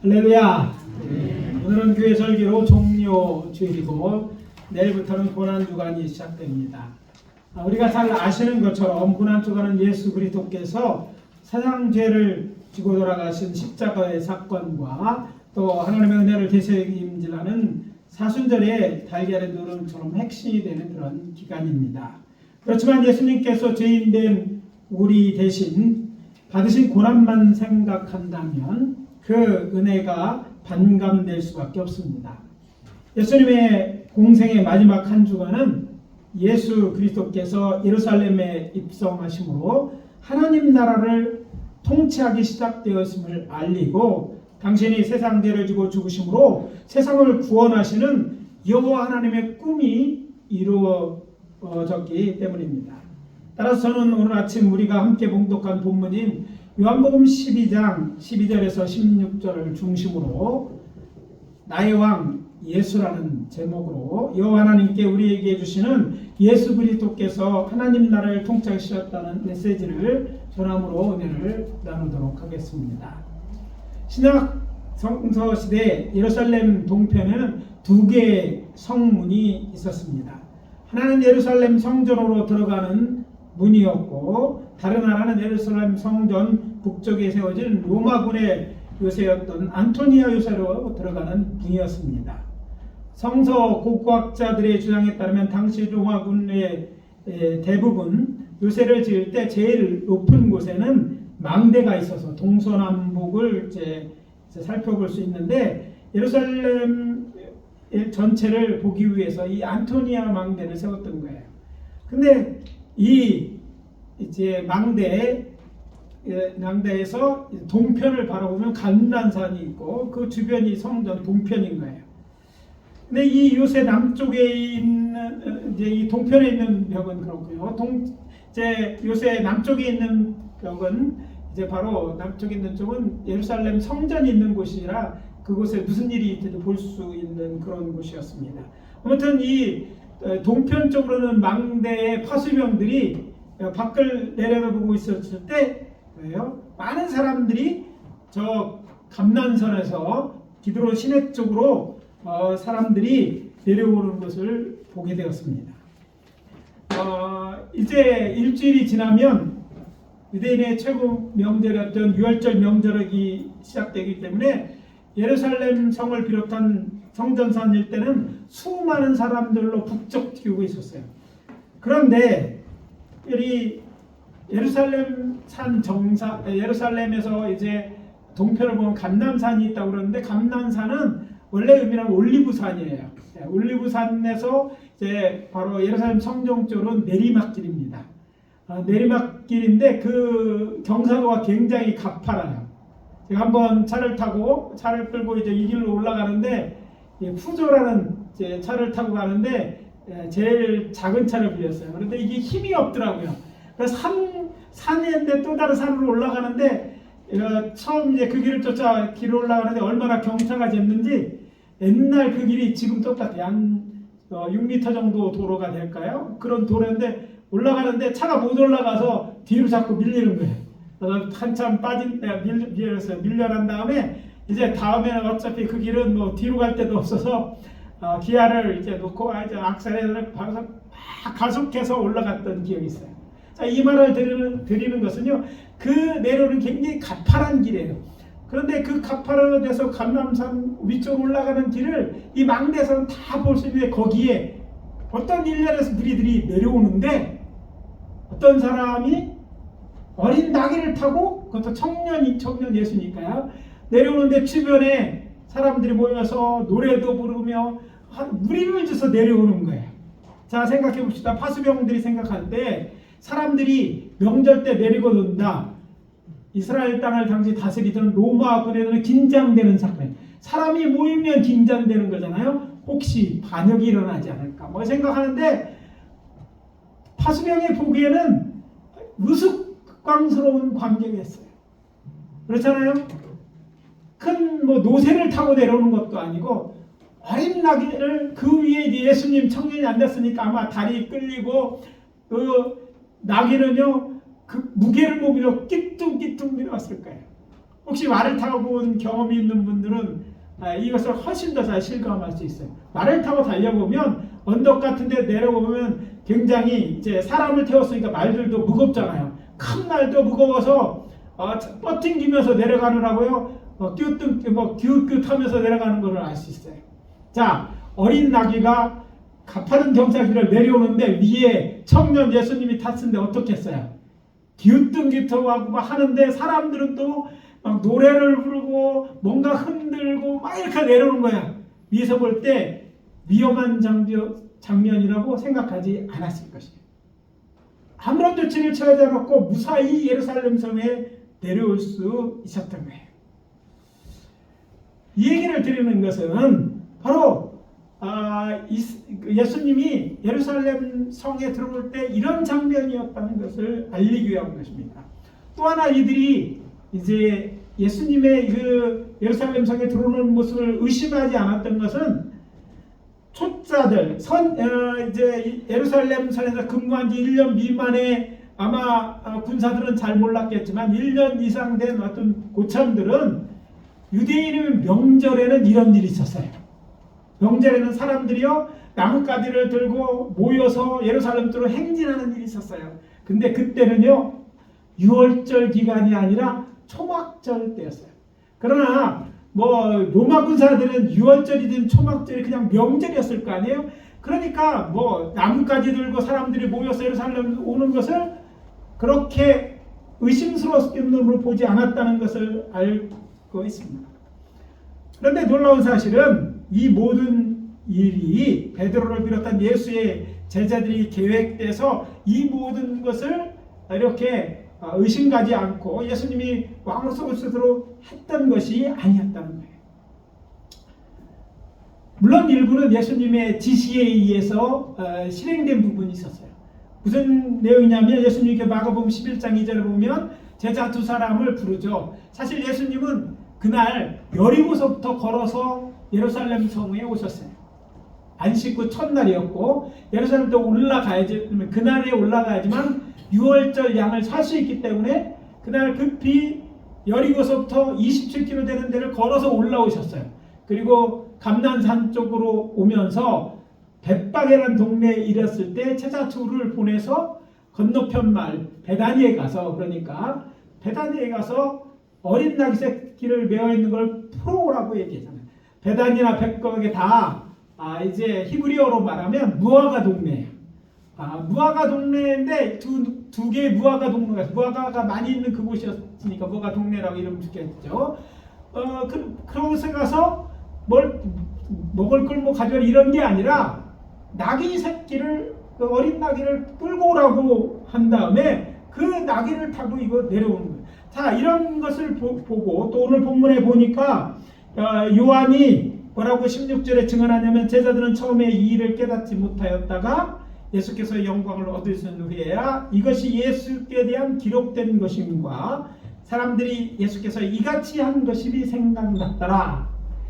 할렐루야. 오늘은 교회 설교로 종료 주일이고 내일부터는 고난주간이 시작됩니다. 우리가 잘 아시는 것처럼 고난주간은 예수 그리스도께서 세상 죄를 지고 돌아가신 십자가의 사건과 또 하나님의 은혜를 되새김질하는 사순절의 달걀의 노름처럼 핵심이 되는 그런 기간입니다. 그렇지만 예수님께서 죄인된 우리 대신 받으신 고난만 생각한다면 그 은혜가 반감될 수밖에 없습니다. 예수님의 공생의 마지막 한 주간은 예수 그리스도께서 예루살렘에 입성하심으로 하나님 나라를 통치하기 시작되었음을 알리고 당신이 세상 죄를 지고 죽으심으로 세상을 구원하시는 여호와 하나님의 꿈이 이루어졌기 때문입니다. 따라서 저는 오늘 아침 우리가 함께 봉독한 본문인 요한복음 12장 12절에서 16절을 중심으로 나의 왕 예수라는 제목으로 여호와 하나님께 우리에게 주시는 예수 그리스도께서 하나님 나라를 통치하셨다는 메시지를 전함으로 은혜를 나누도록 하겠습니다. 신약 성서 시대 예루살렘 동편에는 두 개의 성문이 있었습니다. 하나는 예루살렘 성전으로 들어가는 문이었고 다른 하나는 예루살렘 성전 북쪽에 세워진 로마군의 요새였던 안토니아 요새로 들어가는 문이었습니다. 성서 고고학자들의 주장에 따르면 당시 로마군의 대부분 요새를 지을 때 제일 높은 곳에는 망대가 있어서 동서남북을 이제 살펴볼 수 있는데 예루살렘 전체를 보기 위해서 이 안토니아 망대를 세웠던 거예요. 근데 이 이제 망대에서 동편을 바라보면 감람산이 있고 그 주변이 성전 동편인 거예요. 근데 이 요새 남쪽에 있는 이제 이 동편에 있는 벽은 그렇고요. 이제 요새 남쪽에 있는 벽은 이제 바로 남쪽에 있는 쪽은 예루살렘 성전이 있는 곳이라 그곳에 무슨 일이 있든지 볼 수 있는 그런 곳이었습니다. 아무튼 이 동편 쪽으로는 망대의 파수병들이 밖을 내려다보고 있었을 때 많은 사람들이 저 감난선에서 기드론 시내 쪽으로 사람들이 내려오는 것을 보게 되었습니다. 이제 일주일이 지나면 유대인의 최고 명절이었던 유월절 명절이 시작되기 때문에 예루살렘 성을 비롯한 성전산 일대는 수많은 사람들로 북적이고 있었어요. 그런데 이 예루살렘 산 예루살렘에서 이제 동편을 보면 감람산이 있다고 그러는데 감람산은 원래 의미는 올리브산이에요. 올리브산에서 이제 바로 예루살렘 성전 쪽으로는 내리막길입니다. 내리막길인데 그 경사도가 굉장히 가파라요. 제가 한번 차를 끌고 이제 이 길로 올라가는데 푸조라는 이제 차를 타고 가는데 제일 작은 차를 빌렸어요. 그런데 이게 힘이 없더라고요. 그래서 산인데 또 다른 산으로 올라가는데 처음 이제 그 길을 쫓아 길을 올라가는데 얼마나 경사가 쟀는지 옛날 그 길이 지금 똑같아요. 한 6m 정도 도로가 될까요? 그런 도로인데 올라가는데 차가 못 올라가서 뒤로 자꾸 밀리는 거예요. 한참 밀려난 다음에 이제 다음에는 어차피 그 길은 뭐 뒤로 갈 데도 없어서 기아를 이제 놓고 이제 악셀을 막 가속해서 올라갔던 기억이 있어요. 자, 이 말을 드리는 것은요, 그 내려오는 굉장히 가파른 길이에요. 그런데 그 가파르에서 감람산 위쪽으로 올라가는 길을 이 망대에서는 다 볼 수 있는데 거기에 어떤 일련에서 들이 내려오는데 어떤 사람이 어린 나귀를 타고 그것도 청년 예수니까요. 내려오는데 주변에 사람들이 모여서 노래도 부르며 무리를 져서 내려오는 거예요. 자, 생각해 봅시다. 파수병들이 생각할 때 사람들이 명절 때 내리고 논다. 이스라엘 땅을 당시 다스리던 로마군에는 긴장되는 사건. 사람이 모이면 긴장되는 거잖아요. 혹시 반역이 일어나지 않을까 뭐 생각하는데 파수병이 보기에는 우스꽝스러운 광경이었어요. 그렇잖아요. 큰 뭐 노새를 타고 내려오는 것도 아니고 어린 나귀를 그 위에 예수님 청년이 앉았으니까 아마 다리 끌리고 그 나귀는요 그 무게를 못 밀어 끼뚱끼뚱 내려왔을 거예요. 혹시 말을 타고 온 경험이 있는 분들은 이것을 훨씬 더 잘 실감할 수 있어요. 말을 타고 달려보면 언덕 같은 데 내려보면 굉장히 이제 사람을 태웠으니까 말들도 무겁잖아요. 큰 말도 무거워서 뻗팅기면서 내려가느라고요. 기웃기웃 하면서 내려가는 것을 알 수 있어요. 자, 어린 나귀가 가파른 경사길을 내려오는데 위에 청년 예수님이 탔는데 어떻게 했어요? 기웃등기통하고 막 하는데 사람들은 또 막 노래를 부르고 뭔가 흔들고 막 이렇게 내려오는 거야. 위에서 볼 때 위험한 장면이라고 생각하지 않았을 것이에요. 아무런 조치를 취하지 않았고 무사히 예루살렘 성에 내려올 수 있었던 거예요. 이 얘기를 드리는 것은 바로 예수님이 예루살렘 성에 들어올 때 이런 장면이었다는 것을 알리기 위한 것입니다. 또 하나 이들이 이제 예수님의 그 예루살렘 성에 들어오는 모습을 의심하지 않았던 것은 초짜들, 이제 예루살렘 성에서 근무한 지 1년 미만의 아마 군사들은 잘 몰랐겠지만 1년 이상 된 어떤 고참들은 유대인의 명절에는 이런 일이 있었어요. 명절에는 사람들이요 나뭇가지를 들고 모여서 예루살렘으로 행진하는 일이 있었어요. 근데 그때는요 6월절 기간이 아니라 초막절 때였어요. 그러나 로마 군사들은 6월절이든 초막절이 그냥 명절이었을 거 아니에요. 그러니까 나뭇가지 들고 사람들이 모여서 예루살렘 오는 것을 그렇게 의심스러운 눈으로 보지 않았다는 것을 알고 있습니다. 그런데 놀라운 사실은 이 모든 일이 베드로를 비롯한 예수의 제자들이 계획돼서 이 모든 것을 이렇게 의심가지 않고 예수님이 왕으로 서울수도록 했던 것이 아니었다는 거예요. 물론 일부는 예수님의 지시에 의해서 실행된 부분이 있었어요. 무슨 내용이냐면 예수님께 마가복음 11장 2절을 보면 제자 두 사람을 부르죠. 사실 예수님은 그날 여리고서부터 걸어서 예루살렘 성에 오셨어요. 안식구 첫날이었고 예루살렘도 올라가야지, 그날에 올라가야지만 6월절 양을 살 수 있기 때문에 그날 급히 여리고서부터 27km 되는 데를 걸어서 올라오셨어요. 그리고 감난산 쪽으로 오면서 벳박이라는 동네에 이르렀을 때 제자 둘을 보내서 건너편 마을 베다니에 가서, 그러니까 베다니에 가서 어린 나귀 새끼를 메어 있는 걸 풀어오라고 얘기했잖아요. 베다니나 벳박이 다 이제 히브리어로 말하면 무화과 동네예요. 무화과 동네인데 두 개의 무화과 동네가 있어요. 무화과가 많이 있는 그곳이었으니까 무화과 동네라고 이름 짓겠죠. 그곳에 가서 먹을 걸 가져라 이런 게 아니라 나귀 새끼를, 어린 나귀를 끌고 오라고 한 다음에 그 나귀를 타고 이거 내려오는 거예요. 자, 이런 것을 보고 또 오늘 본문에 보니까 요한이 뭐라고 16절에 증언하냐면 제자들은 처음에 이 일을 깨닫지 못하였다가 예수께서 영광을 얻으신 후에야 이것이 예수께 대한 기록된 것임과 사람들이 예수께서 이같이 한 것이 생각났더라.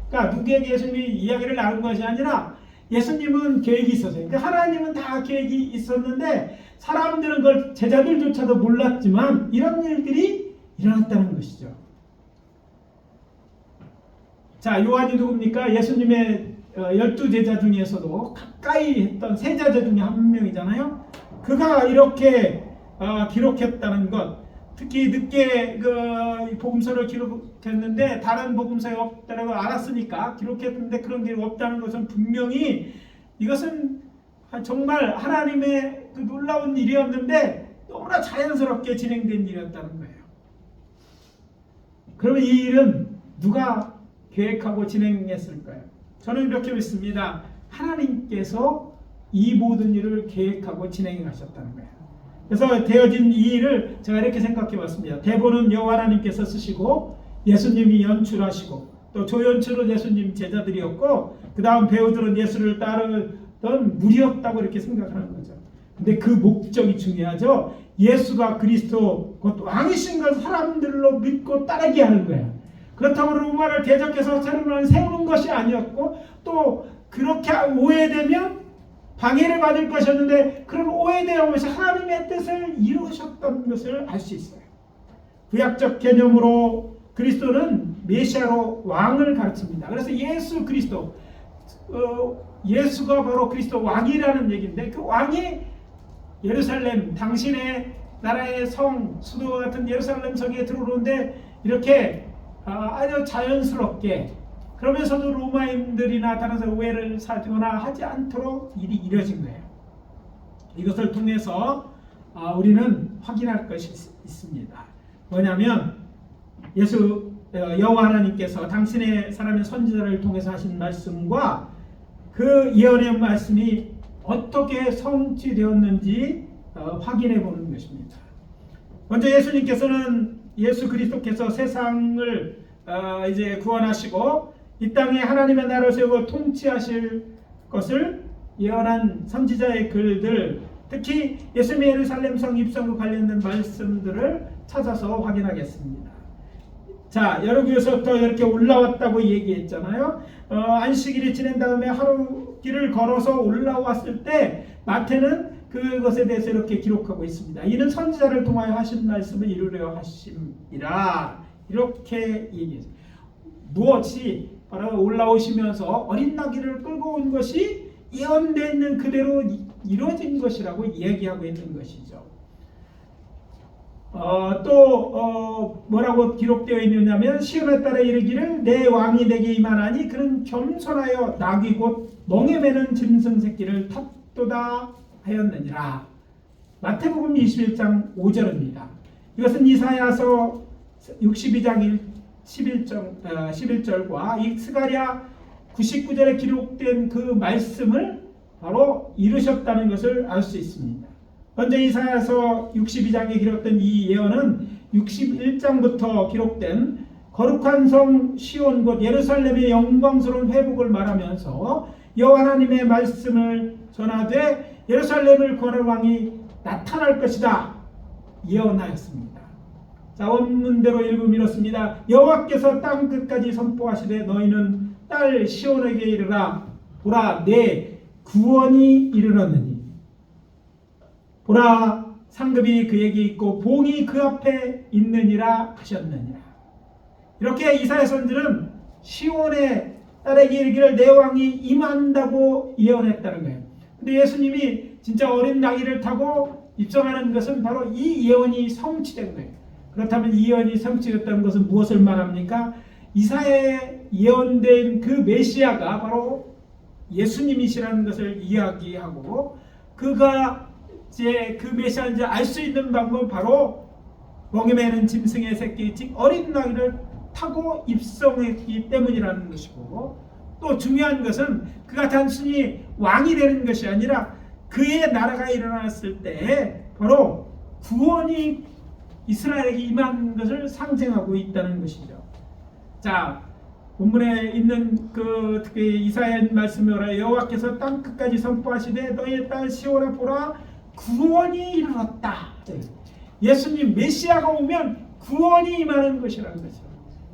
그러니까 누구에게 예수님이 이야기를 나눈 것이 아니라 예수님은 계획이 있었어요. 그러니까 하나님은 다 계획이 있었는데 사람들은 그걸 제자들조차도 몰랐지만 이런 일들이 일어났다는 것이죠. 자, 요한이 누굽니까? 예수님의 12제자 중에서도 가까이 했던 세 제자 중에 한 명이잖아요. 그가 이렇게 기록했다는 것, 특히 늦게 그 복음서를 기록했는데 다른 복음서에 없다고 알았으니까 기록했는데 그런 게 없다는 것은 분명히 이것은 정말 하나님의 그 놀라운 일이었는데 너무나 자연스럽게 진행된 일이었다는 거예요. 그러면 이 일은 누가 계획하고 진행했을까요? 저는 이렇게 믿습니다. 하나님께서 이 모든 일을 계획하고 진행하셨다는 거예요. 그래서 되어진 이 일을 제가 이렇게 생각해 봤습니다. 대본은 여호와 하나님께서 쓰시고 예수님이 연출하시고 또 조연출은 예수님 제자들이었고 그 다음 배우들은 예수를 따르던 무리였다고 이렇게 생각하는 거죠. 근데 그 목적이 중요하죠. 예수가 그리스도 곧 왕이신 걸 사람들로 믿고 따르게 하는 거예요. 그렇다고 로마를 대적해서 세우는 것이 아니었고 또 그렇게 오해되면 방해를 받을 것이었는데 그런 오해되어서 하나님의 뜻을 이루셨던 것을 알 수 있어요. 구약적 개념으로 그리스도는 메시아로 왕을 가르칩니다. 그래서 예수 그리스도, 예수가 바로 그리스도 왕이라는 얘기인데, 그 왕이 예루살렘, 당신의 나라의 성, 수도 같은 예루살렘 성에 들어오는데 이렇게 아주 자연스럽게, 그러면서도 로마인들이 나타나서 오해를 사거나 하지 않도록 일이 이루어진 거예요. 이것을 통해서 우리는 확인할 것이 있습니다. 뭐냐면 여호와 하나님께서 당신의 사람의 선지자를 통해서 하신 말씀과 그 예언의 말씀이 어떻게 성취되었는지 확인해 보는 것입니다. 먼저 예수 그리스도께서 세상을 이제 구원하시고 이 땅에 하나님의 나라를 세우고 통치하실 것을 예언한 선지자의 글들, 특히 예수님의 예루살렘 성 입성과 관련된 말씀들을 찾아서 확인하겠습니다. 자, 여러분께서부터 이렇게 올라왔다고 얘기했잖아요. 안식일이 지낸 다음에 하루 길을 걸어서 올라왔을 때 마태는 그것에 대해서 이렇게 기록하고 있습니다. 이는 선지자를 통하여 하신 말씀을 이루려 하심이라, 이렇게 얘기했어요. 무엇이 바로 올라오시면서 어린 나귀를 끌고 온 것이 예언되어 있는 그대로 이루어진 것이라고 얘기하고 있는 것이죠. 뭐라고 기록되어 있느냐면 시온의 딸에 이르기를 내 왕이 내게 임하나니 그는 겸손하여 나귀 곧 멍에 매는 짐승 새끼를 탔도다 하였느니라. 마태복음 21장 5절입니다. 이것은 이사야서 62장 11절과 이 스가랴 99절에 기록된 그 말씀을 바로 이루셨다는 것을 알 수 있습니다. 먼저 이사야서 62장에 기록된 이 예언은 61장부터 기록된 거룩한 성 시온 곧 예루살렘의 영광스러운 회복을 말하면서 여호와 하나님의 말씀을 전하되 예루살렘을 구원할 왕이 나타날 것이다 예언하였습니다. 자, 원문대로 읽으면 이렇습니다. 여호와께서 땅 끝까지 선포하시되 너희는 딸 시온에게 이르라. 보라, 내 구원이 이르렀느니 보라, 상급이 그에게 있고 봉이 그 앞에 있느니라 하셨느니라. 이렇게 이사야 선지는 시온의 딸에게 이르기를 내 왕이 임한다고 예언했다는 거예요. 근데 예수님이 진짜 어린 나귀를 타고 입성하는 것은 바로 이 예언이 성취된 거예요. 그렇다면 이 예언이 성취됐다는 것은 무엇을 말합니까? 이사야에 예언된 그 메시아가 바로 예수님이시라는 것을 이야기하고, 그가 이제 그 메시아인지 알 수 있는 방법은 바로 멍에 매는 짐승의 새끼, 즉 어린 나귀를 타고 입성했기 때문이라는 것이고, 또 중요한 것은 그가 단순히 왕이 되는 것이 아니라 그의 나라가 일어났을 때 바로 구원이 이스라엘에게 임한 것을 상징하고 있다는 것이죠. 자, 본문에 있는 그 특히 이사야 말씀으로 여호와께서 땅 끝까지 선포하시되 너희의 딸 시온에 보라, 구원이 이르렀다. 예수님 메시아가 오면 구원이 임하는 것이라는 거죠.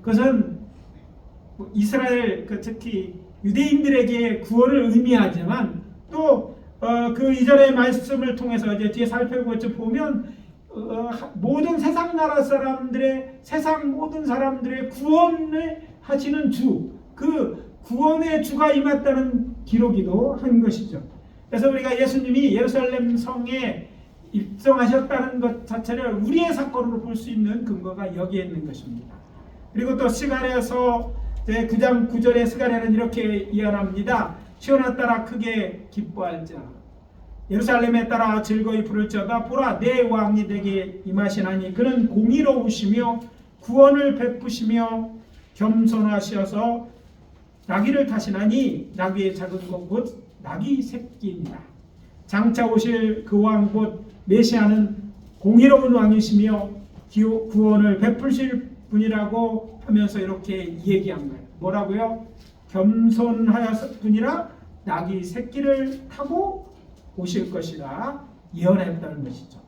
그것은 이스라엘, 특히 유대인들에게 구원을 의미하지만 또 그 이전의 말씀을 통해서 이제 뒤에 살펴보면 모든 세상 나라 사람들의, 세상 모든 사람들의 구원을 하시는 주, 그 구원의 주가 임했다는 기록이도 한 것이죠. 그래서 우리가 예수님이 예루살렘 성에 입성하셨다는 것 자체를 우리의 사건으로 볼 수 있는 근거가 여기에 있는 것입니다. 그리고 또 스가랴서 9장 9절에 스가랴는 이렇게 예언합니다. 시온아 따라 크게 기뻐할지어다. 예루살렘에 따라 즐거이 부를지어다. 보라, 내 왕이 내게 임하시나니 그는 공의로우시며 구원을 베푸시며 겸손하시어서 나귀를 타시나니 나귀의 작은 것 곧 나귀 새끼입니다. 장차 오실 그 왕 곧 메시아는 공의로운 왕이시며 구원을 베푸실 분이라고 하면서 이렇게 얘기한 거예요. 뭐라고요? 겸손하였을 뿐이라 나귀 새끼를 타고 오실 것이라 예언했다는 것이죠.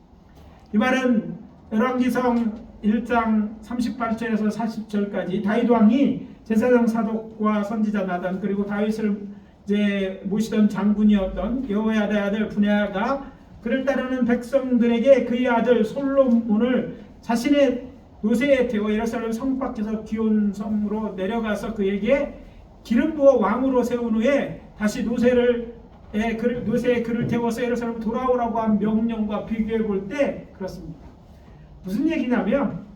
이 말은 열왕기상 1장 38절에서 40절까지 다윗 왕이 제사장 사독과 선지자 나단 그리고 다윗을 이제 모시던 장군이었던 여호야다의 아들 분야가 그를 따르는 백성들에게 그의 아들 솔로몬을 자신의 노새에 태워 예루살렘 성 밖에서 기온 성으로 내려가서 그에게 기름 부어 왕으로 세운 후에 다시 노새의 글을 태워서 예루살렘 돌아오라고 한 명령과 비교해 볼 때 그렇습니다. 무슨 얘기냐면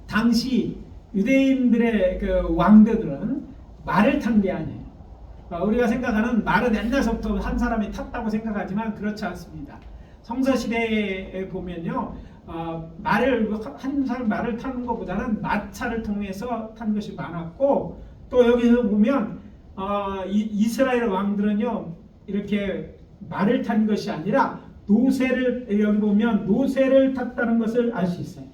당시 유대인들의 그 왕들은 말을 탄 게 아니에요. 우리가 생각하는 말은 옛날서부터 한 사람이 탔다고 생각하지만 그렇지 않습니다. 성서시대에 보면요, 한 사람 말을 타는 것보다는 마차를 통해서 탄 것이 많았고, 또 여기서 보면 이스라엘 왕들은요 이렇게 말을 탄 것이 아니라 여기 보면 노새를 탔다는 것을 알 수 있어요.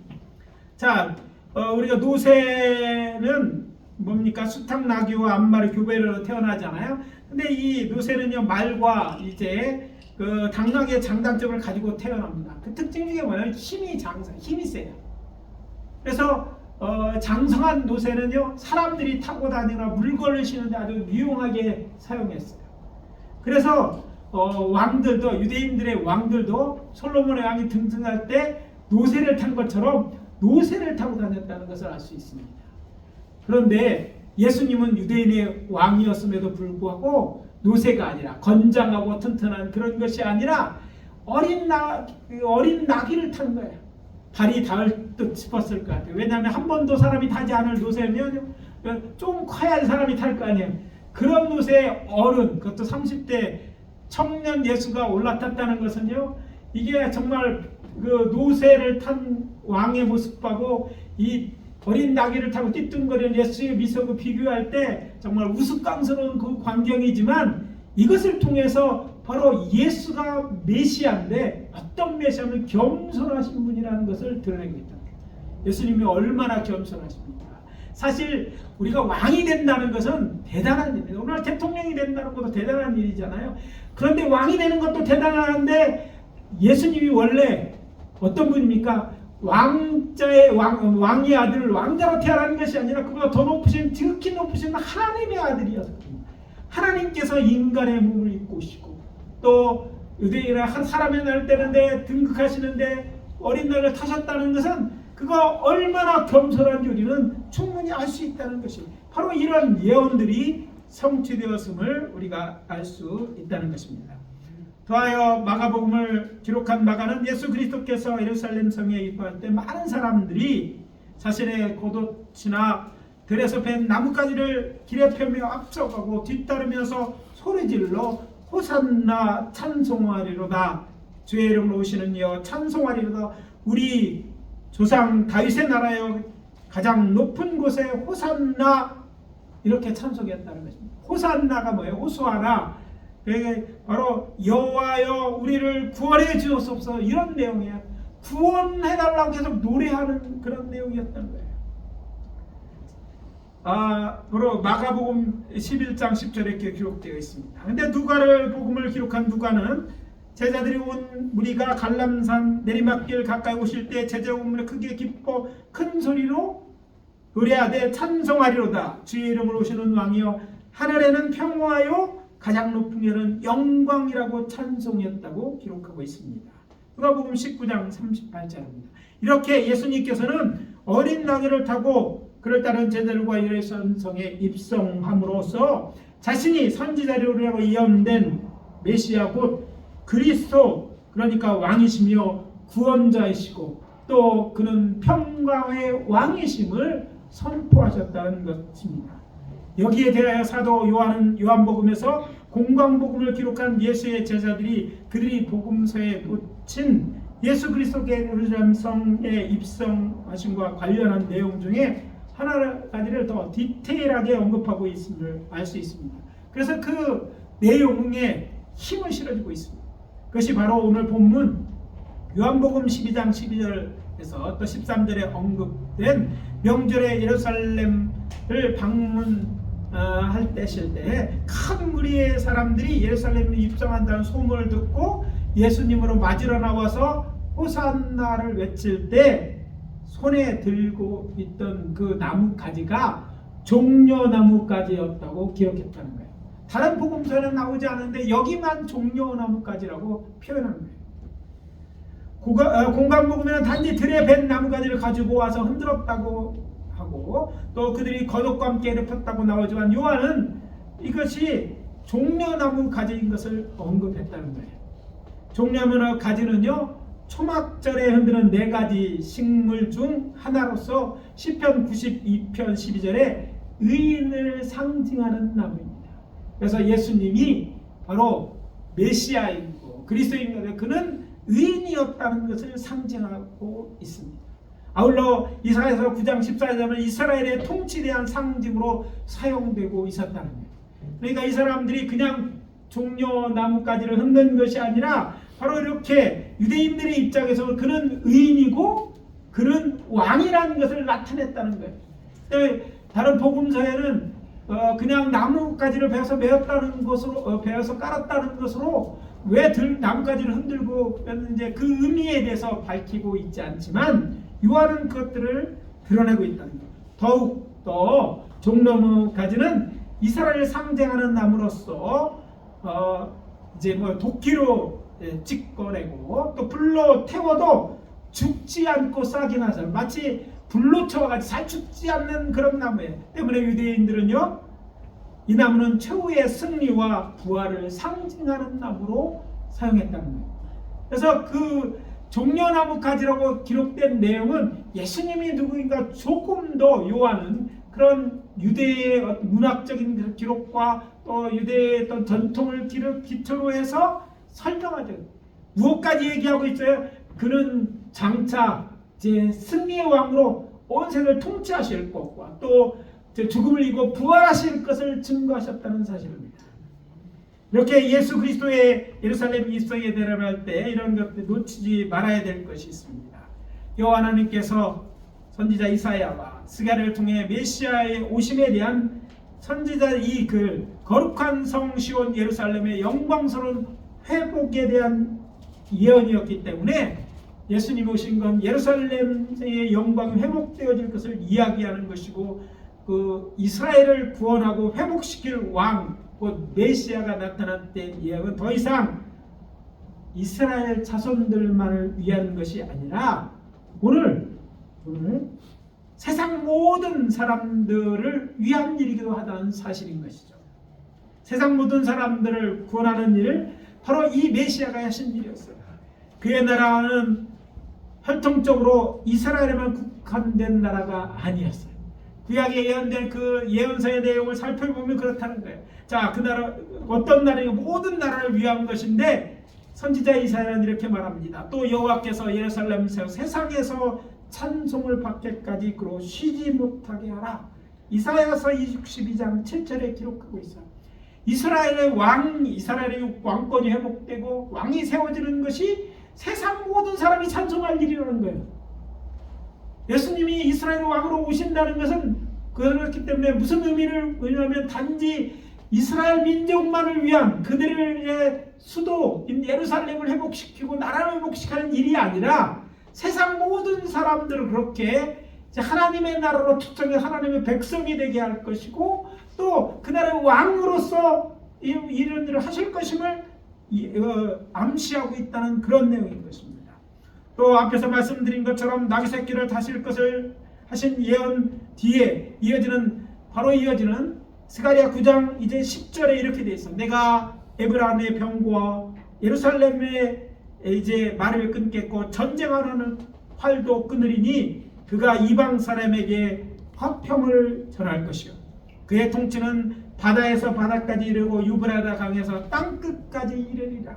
자, 우리가 노새는 뭡니까? 수탉 나귀와 암말의 교배로 태어나잖아요. 근데 이 노새는요 말과 이제 그 당나귀의 장단점을 가지고 태어납니다. 그 특징 중에 뭐냐면 힘이 세요. 그래서 장성한 노새는요 사람들이 타고 다니거나 물건을 싣는데 아주 유용하게 사용했어요. 그래서 유대인들의 왕들도 솔로몬의 왕이 등장할 때 노새를 탄 것처럼 노새를 타고 다녔다는 것을 알 수 있습니다. 그런데 예수님은 유대인의 왕이었음에도 불구하고 노새가 아니라 건장하고 튼튼한 그런 것이 아니라 어린 나귀를 탄 거예요. 발이 닿을 듯 싶었을 것 같아요. 왜냐하면 한 번도 사람이 타지 않을 노새면 좀 커야 사람이 탈 거 아니에요. 그런 노새의 어른, 그것도 30대 청년 예수가 올라탔다는 것은요, 이게 정말 그 노새를 탄 왕의 모습하고 이 어린 나귀를 타고 띠뚱거리는 예수의 미소를 비교할 때 정말 우스꽝스러운 그 광경이지만 이것을 통해서 바로 예수가 메시아인데 어떤 메시아는 겸손하신 분이라는 것을 드러내고 있다. 예수님이 얼마나 겸손하십니까? 사실 우리가 왕이 된다는 것은 대단한 일입니다. 오늘 대통령이 된다는 것도 대단한 일이잖아요. 그런데 왕이 되는 것도 대단한데 예수님이 원래 어떤 분입니까? 왕의 아들, 왕자로 태어난 것이 아니라 그보다 더 높으신, 지극히 높으신 하나님의 아들이었습니다. 하나님께서 인간의 몸을 입고 오시고 또 유대인의 한 사람의 날을 떼는데 등극하시는데 어린 날을 타셨다는 것은 그가 얼마나 겸손한지 우리는 충분히 알 수 있다는 것이 바로 이런 예언들이 성취되었음을 우리가 알 수 있다는 것입니다. 더하여 마가복음을 기록한 마가는 예수 그리스도께서 예루살렘 성에 입성할 때 많은 사람들이 자신의 겉옷이나 들에서 벤 나뭇가지를 길에 펴며 앞서가고 뒤따르면서 소리질러 호산나 찬송하리로다. 주의 이름으로 오시는 이여 찬송하리로다. 우리 조상 다윗의 나라여 가장 높은 곳에 호산나, 이렇게 찬송했다는 것입니다. 호산나가 뭐예요? 호수아나, 바로 여호와여 우리를 구원해 주옵소서, 이런 내용이에요. 구원해달라고 계속 노래하는 그런 내용이었던 거예요. 바로 마가복음 11장 10절에 이렇게 기록되어 있습니다. 근데 복음을 기록한 누가는 제자들이 온 무리가 갈람산 내리막길 가까이 오실 때 제자들이 크게 기뻐 큰 소리로 노래하되 찬송하리로다. 주의 이름으로 오시는 왕이여 하늘에는 평화요 가장 높은 데는 영광이라고 찬송했다고 기록하고 있습니다. 누가복음 19장 38절입니다. 이렇게 예수님께서는 어린 나귀를 타고 그를 따른 제자들과 예루살렘 성에 입성함으로써 자신이 선지자리라고 예언된 메시아 곧 그리스도, 그러니까 왕이시며 구원자이시고 또 그는 평강의 왕이심을 선포하셨다는 것입니다. 여기에 대하여 사도 요한복음에서 공광복음을 기록한 예수의 제자들이 그들이 복음서에 놓친 예수 그리스도의 예루살렘 성에 입성하심과 관련한 내용 중에 하나가지를 더 디테일하게 언급하고 있음을 알 수 있습니다. 그래서 그 내용에 힘을 실어주고 있습니다. 그것이 바로 오늘 본문 요한복음 12장 12절에서 또 13절에 언급된 명절에 예루살렘을 방문할 때실 때 큰 무리의 사람들이 예루살렘에 입성한다는 소문을 듣고 예수님으로 맞으러 나와서 호산나를 외칠 때 손에 들고 있던 그 나뭇가지가 종려나뭇가지였다고 기록했다는 거예요. 다른 복음서는 나오지 않은데 여기만 종려나뭇가지라고 표현한 거예요. 공간 묵으면 단지 들에 벤 나무가지를 가지고 와서 흔들었다고 하고 또 그들이 겉옷과 함께 덮었다고 나오지만 요한은 이것이 종려나무 가지인 것을 언급했다는 거예요. 종려나무 가지는요 초막절에 흔드는 4가지 식물 중 하나로서 시편 92편 12절에 의인을 상징하는 나무입니다. 그래서 예수님이 바로 메시아이고 그리스도인인데 그는 의인이었다는 것을 상징하고 있습니다. 아울러 이사야서 9장 14절은 이스라엘의 통치에 대한 상징으로 사용되고 있었다는 거예요. 그러니까 이 사람들이 그냥 종려나무가지를 흔든 것이 아니라 바로 이렇게 유대인들의 입장에서 그는 의인이고 그는 왕이라는 것을 나타냈다는 거예요. 다른 복음서에는 그냥 나무가지를 베어서 메었다는 것으로 베어서 깔았다는 것으로 왜 나무가지를 흔들고 했는지 그 의미에 대해서 밝히고 있지 않지만 요한은 그것들을 드러내고 있다는 거예요. 더욱 더 종려나무가지는 이스라엘을 상징하는 나무로서 이제 도끼로 찍어내고 또 불로 태워도 죽지 않고 싹이 나서 마치 불로 쳐와같이 잘 죽지 않는 그런 나무예요. 때문에 유대인들은요 이 나무는 최후의 승리와 부활을 상징하는 나무로 사용했다는 거예요. 그래서 그 종려나무 가지라고 기록된 내용은 예수님이 누구인가 조금 더 요한은 그런 유대의 문학적인 기록과 또 유대의 어떤 전통을 기초로 해서 설명하죠. 무엇까지 얘기하고 있어요? 그는 장차 제 승리의 왕으로 온 세상을 통치하실 것과 또 죽음을 이기고 부활하실 것을 증거하셨다는 사실입니다. 이렇게 예수 그리스도의 예루살렘 입성에 대라할 때 이런 것들 놓치지 말아야 될 것이 있습니다. 여호와 하나님께서 선지자 이사야와 스가랴를 통해 메시아의 오심에 대한 선지자 이 글 거룩한 성 시온 예루살렘의 영광스러운 회복에 대한 예언이었기 때문에 예수님 오신 건 예루살렘의 영광이 회복되어질 것을 이야기하는 것이고 그 이스라엘을 구원하고 회복시킬 왕 곧 메시아가 나타날 때 이야기는 더 이상 이스라엘 자손들만을 위한 것이 아니라 오늘 세상 모든 사람들을 위한 일이기도 하다는 사실인 것이죠. 세상 모든 사람들을 구원하는 일을 바로 이 메시아가 하신 일이었어요. 그의 나라는 혈통적으로 이스라엘에만 국한된 나라가 아니었어요. 구약에 예언된 그 예언서의 내용을 살펴보면 그렇다는 거예요. 자, 그 나라 어떤 나라가 모든 나라를 위한 것인데 선지자 이사야는 이렇게 말합니다. 또 여호와께서 예루살렘에서 세상에서 찬송을 받게까지 그로 쉬지 못하게 하라. 이사야서 62장 7절에 기록하고 있어요. 이스라엘의 왕권이 회복되고 왕이 세워지는 것이 세상 모든 사람이 찬송할 일이라는 거예요. 예수님이 이스라엘 왕으로 오신다는 것은 그렇기 때문에 무슨 의미를 의미하면 단지 이스라엘 민족만을 위한 그들의 수도 예루살렘을 회복시키고 나라를 회복시키는 일이 아니라 세상 모든 사람들을 그렇게 하나님의 나라로 투정해 하나님의 백성이 되게 할 것이고 또 그 나라의 왕으로서 이런 일을 하실 것임을 암시하고 있다는 그런 내용인 것입니다. 또 앞에서 말씀드린 것처럼 나귀 새끼를 다실 것을 하신 예언 뒤에 이어지는 스가랴 9장 이제 10절에 이렇게 되어 있어. 내가 에브라임의 병과 예루살렘의 이제 말을 끊겠고 전쟁하라는 활도 끊으리니 그가 이방 사람에게 화평을 전할 것이요 그의 통치는 바다에서 바다까지 이르고 유브라다 강에서 땅끝까지 이르리라.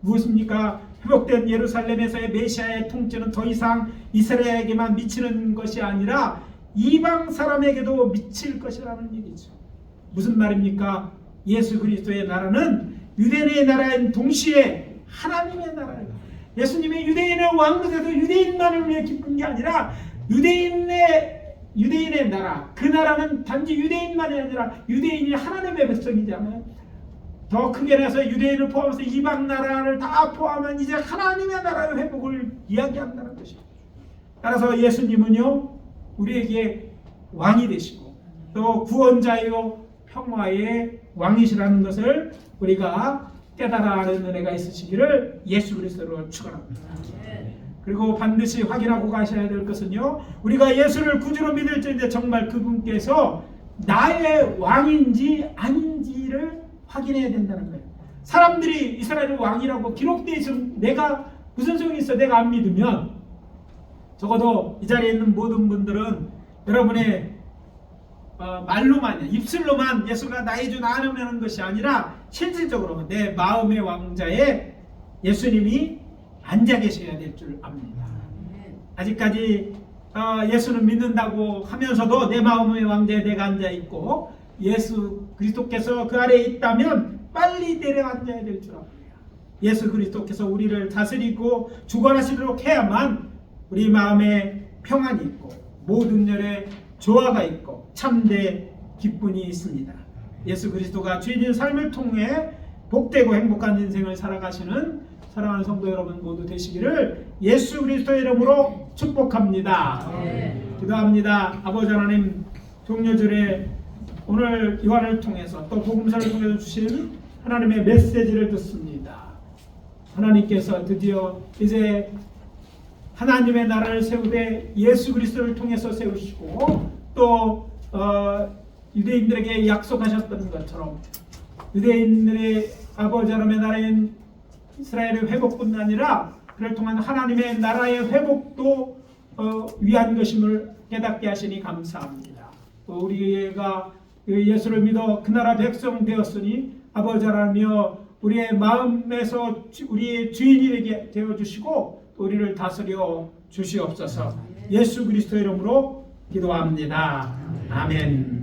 무엇입니까? 회복된 예루살렘에서의 메시아의 통치는 더 이상 이스라엘에게만 미치는 것이 아니라 이방 사람에게도 미칠 것이라는 얘기죠. 무슨 말입니까? 예수 그리스도의 나라는 유대인의 나라인 동시에 하나님의 나라예요. 예수님의 유대인의 왕국에서 유대인만을 위해 기쁜 게 아니라 유대인의 나라, 그 나라는 단지 유대인만이 아니라 유대인이 하나님의 백성이잖아요. 더 크게 내서 유대인을 포함해서 이방 나라를 다 포함한 이제 하나님의 나라의 회복을 이야기한다는 것입니다. 따라서 예수님은요 우리에게 왕이 되시고 또 구원자요 평화의 왕이시라는 것을 우리가 깨달아 아는 은혜가 있으시기를 예수 그리스도로 축원합니다. 그리고 반드시 확인하고 가셔야 될 것은요, 우리가 예수를 구주로 믿을지인데 정말 그분께서 나의 왕인지 아닌지를 확인해야 된다는 거예요. 사람들이 이스라엘의 왕이라고 기록되어 있으면 내가 무슨 소용이 있어? 내가 안 믿으면. 적어도 이 자리에 있는 모든 분들은 여러분의 말로만, 입술로만 예수가 나의 주 나누는 것이 아니라 실질적으로 내 마음의 왕자에 예수님이 앉아 계셔야 될 줄 압니다. 아직까지 예수는 믿는다고 하면서도 내 마음의 왕자에 내가 앉아 있고 예수 그리스도께서 그 아래에 있다면 빨리 내려앉아야 될 줄 압니다. 예수 그리스도께서 우리를 다스리고 주관하시도록 해야만 우리 마음에 평안이 있고 모든 일에 조화가 있고 참된 기쁨이 있습니다. 예수 그리스도가 주인인 삶을 통해 복되고 행복한 인생을 살아가시는 사랑하는 성도 여러분 모두 되시기를 예수 그리스도의 이름으로 축복합니다. 기도합니다. 아버지 하나님, 종료절에 오늘 요한을 통해서 또 복음서를 통해서 주신 하나님의 메시지를 듣습니다. 하나님께서 드디어 이제 하나님의 나라를 세우되 예수 그리스도를 통해서 세우시고 또 유대인들에게 약속하셨던 것처럼 유대인들의 아버지 하나님의 나라인 이스라엘의 회복뿐 아니라 그를 통한 하나님의 나라의 회복도 위한 것임을 깨닫게 하시니 감사합니다. 또 우리가 예수를 믿어 그 나라 백성 되었으니 아버지 하나님이여 우리의 마음에서 우리의 주인이 되어 주시고 우리를 다스려 주시옵소서. 예수 그리스도 이름으로 기도합니다. 아멘.